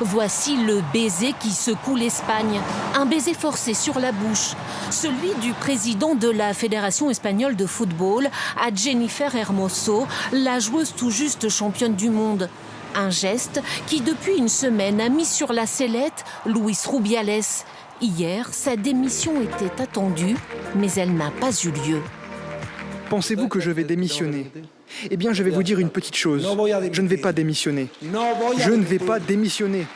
Voici le baiser qui secoue l'Espagne. Un baiser forcé sur la bouche. Celui du président de la Fédération espagnole de football à Jennifer Hermoso, la joueuse tout juste championne du monde. Un geste qui, depuis une semaine, a mis sur la sellette Luis Rubiales. Hier, sa démission était attendue, mais elle n'a pas eu lieu. Pensez-vous que je vais démissionner? Eh bien, je vais vous dire une petite chose. Je ne vais pas démissionner. Je ne vais pas démissionner.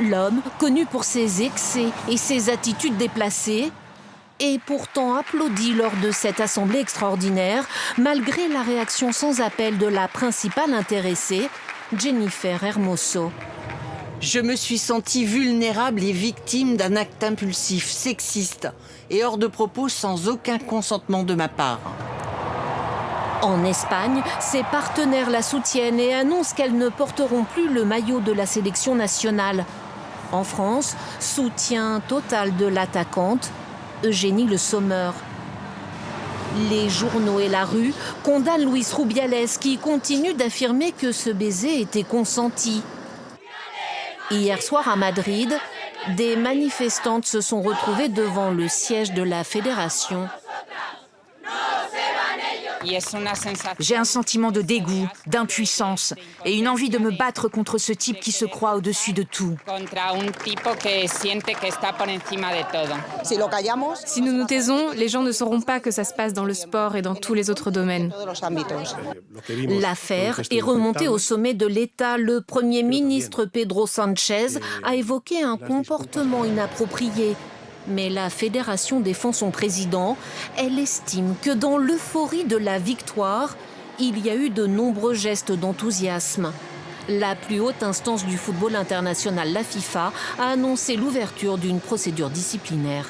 L'homme, connu pour ses excès et ses attitudes déplacées, est pourtant applaudi lors de cette assemblée extraordinaire, malgré la réaction sans appel de la principale intéressée, Jennifer Hermoso. Je me suis sentie vulnérable et victime d'un acte impulsif, sexiste et hors de propos sans aucun consentement de ma part. En Espagne, ses partenaires la soutiennent et annoncent qu'elles ne porteront plus le maillot de la sélection nationale. En France, soutien total de l'attaquante, Eugénie Le Sommer. Les journaux et la rue condamnent Luis Rubiales qui continue d'affirmer que ce baiser était consenti. Hier soir à Madrid, des manifestantes se sont retrouvées devant le siège de la fédération. J'ai un sentiment de dégoût, d'impuissance et une envie de me battre contre ce type qui se croit au-dessus de tout. Si nous nous taisons, les gens ne sauront pas que ça se passe dans le sport et dans tous les autres domaines. L'affaire est remontée au sommet de l'État. Le Premier ministre Pedro Sánchez a évoqué un comportement inapproprié. Mais la fédération défend son président. Elle estime que dans l'euphorie de la victoire, il y a eu de nombreux gestes d'enthousiasme. La plus haute instance du football international, la FIFA, a annoncé l'ouverture d'une procédure disciplinaire.